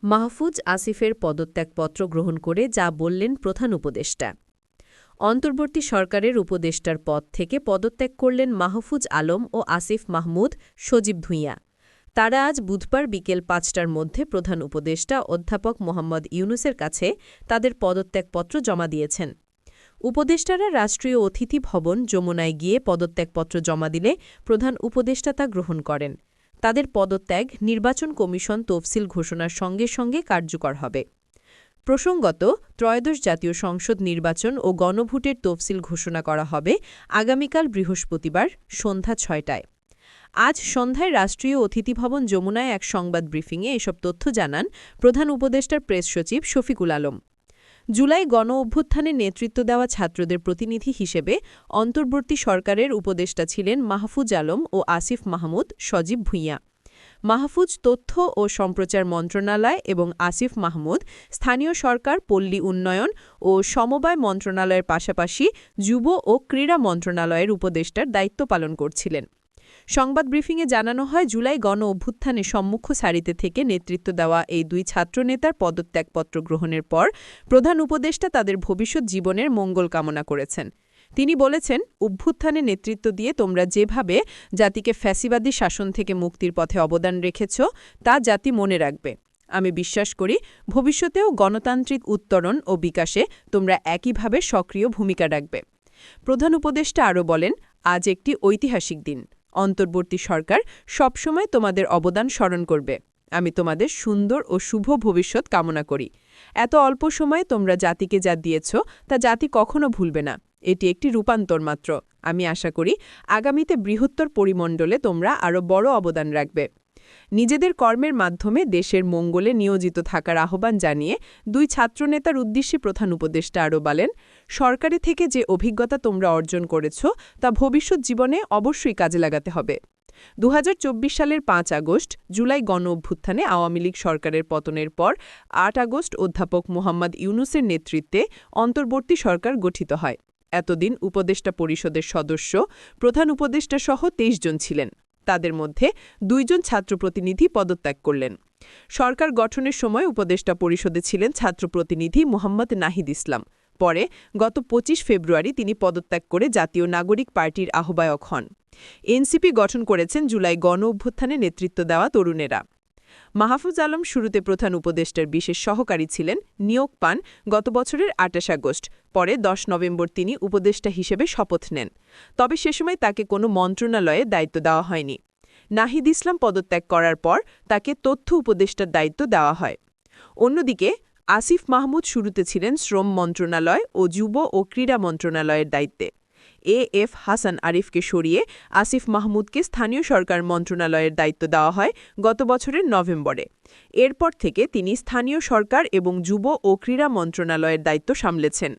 মাহফুজ আসিফের পদত্যাগপত্র গ্রহণ করে যা বললেন প্রধান উপদেষ্টা। অন্তর্বর্তী সরকারের উপদেষ্টার পদ থেকে পদত্যাগ করলেন মাহফুজ আলম ও আসিফ মাহমুদ সজীব ভুঁইয়া। তারা আজ বুধবার বিকেল ৫টার মধ্যে প্রধান উপদেষ্টা অধ্যাপক মোহাম্মদ ইউনূসের কাছে তাদের পদত্যাগপত্র জমা দিয়েছেন। উপদেষ্টারা রাষ্ট্রীয় অতিথি ভবন যমুনায় গিয়ে পদত্যাগপত্র জমা দিলে প্রধান উপদেষ্টা তা গ্রহণ করেন। তাদের পদত্যাগ নির্বাচন কমিশন তফসিল ঘোষণার সঙ্গে সঙ্গে কার্যকর হবে। প্রসঙ্গত, ত্রয়োদশ জাতীয় সংসদ নির্বাচন ও গণভোটের তফসিল ঘোষণা করা হবে আগামীকাল বৃহস্পতিবার সন্ধ্যা ৬টায়। আজ সন্ধ্যায় রাষ্ট্রীয় অতিথি ভবন যমুনায় এক সংবাদ ব্রিফিংয়ে এসব তথ্য জানান প্রধান উপদেষ্টার প্রেস সচিব শফিকুল আলম। জুলাই গণ অভ্যুত্থানে নেতৃত্ব দেওয়া ছাত্রদের প্রতিনিধি হিসেবে অন্তর্বর্তী সরকারের উপদেষ্টা ছিলেন মাহফুজ আলম ও আসিফ মাহমুদ সজীব ভুঁইয়া। মাহফুজ তথ্য ও সম্প্রচার মন্ত্রণালয় এবং আসিফ মাহমুদ স্থানীয় সরকার, পল্লী উন্নয়ন ও সমবায় মন্ত্রণালয়ের পাশাপাশি যুব ও ক্রীড়া মন্ত্রণালয়ের উপদেষ্টার দায়িত্ব পালন করছিলেন। সংবাদ ব্রিফিংয়ে জানানো হয়, জুলাই গণ অভ্যুত্থানে সম্মুখ সারিতে থেকে নেতৃত্ব দেওয়া এই দুই ছাত্রনেতার পদত্যাগপত্র গ্রহণের পর প্রধান উপদেষ্টা তাদের ভবিষ্যৎ জীবনের মঙ্গল কামনা করেছেন। তিনি বলেছেন, অভ্যুত্থানে নেতৃত্ব দিয়ে তোমরা যেভাবে জাতিকে ফ্যাসিবাদী শাসন থেকে মুক্তির পথে অবদান রেখেছ তা জাতি মনে রাখবে। আমি বিশ্বাস করি ভবিষ্যতেও গণতান্ত্রিক উত্তরণ ও বিকাশে তোমরা একইভাবে সক্রিয় ভূমিকা রাখবে। প্রধান উপদেষ্টা আরও বলেন, আজ একটি ঐতিহাসিক দিন। অন্তর্বর্তী সরকার সবসময় তোমাদের অবদান স্মরণ করবে। আমি তোমাদের সুন্দর ও শুভ ভবিষ্যৎ কামনা করি। এত অল্প সময়ে তোমরা জাতিকে যা দিয়েছ তা জাতি কখনো ভুলবে না। এটি একটি রূপান্তর মাত্র। আমি আশা করি আগামীতে বৃহত্তর পরিমণ্ডলে তোমরা আরও বড় অবদান রাখবে। নিজেদের কর্মের মাধ্যমে দেশের মঙ্গলে নিয়োজিত থাকার আহ্বান জানিয়ে দুই ছাত্রনেতার উদ্দেশ্যে প্রধান উপদেষ্টা আরও বলেন, সরকারি থেকে যে অভিজ্ঞতা তোমরা অর্জন করেছ তা ভবিষ্যৎ জীবনে অবশ্যই কাজে লাগাতে হবে। ২০২৪ সালের ৫ আগস্ট জুলাই গণ অভ্যুত্থানে আওয়ামী লীগ সরকারের পতনের পর ৮ আগস্ট অধ্যাপক মোহাম্মদ ইউনূসের নেতৃত্বে অন্তর্বর্তী সরকার গঠিত হয়। এতদিন উপদেষ্টা পরিষদের সদস্য প্রধান উপদেষ্টাসহ ২৩ জন ছিলেন। তাদের মধ্যে ২ জন ছাত্রপ্রতিনিধি পদত্যাগ করলেন। সরকার গঠনের সময় উপদেষ্টা পরিষদে ছিলেন ছাত্রপ্রতিনিধি মোহাম্মদ নাহিদ ইসলাম। পরে গত ২৫ ফেব্রুয়ারি তিনি পদত্যাগ করে জাতীয় নাগরিক পার্টির আহ্বায়ক হন। এনসিপি গঠন করেছেন জুলাই গণ অভ্যুত্থানে নেতৃত্ব দেওয়া তরুণেরা। মাহফুজ আলম শুরুতে প্রধান উপদেষ্টার বিশেষ সহকারী ছিলেন, নিয়োগ পান গত বছরের ২৮ আগস্ট। পরে ১০ নভেম্বর তিনি উপদেষ্টা হিসেবে শপথ নেন। তবে সে সময় তাকে কোনো মন্ত্রণালয়ে দায়িত্ব দেওয়া হয়নি। নাহিদ ইসলাম পদত্যাগ করার পর তাকে তথ্য উপদেষ্টার দায়িত্ব দেওয়া হয়। অন্যদিকে আসিফ মাহমুদ শুরুতে ছিলেন শ্রম মন্ত্রণালয় ও যুব ও ক্রীড়া মন্ত্রণালয়ের দায়িত্বে। এএফ হাসান আরিফকে সরিয়ে আসিফ মাহমুদকে স্থানীয় সরকার মন্ত্রণালয়ের দায়িত্ব দেওয়া হয় গত বছরের নভেম্বরে। এরপর থেকে তিনি স্থানীয় সরকার এবং যুব ও ক্রীড়া মন্ত্রণালয়ের দায়িত্ব সামলেছেন।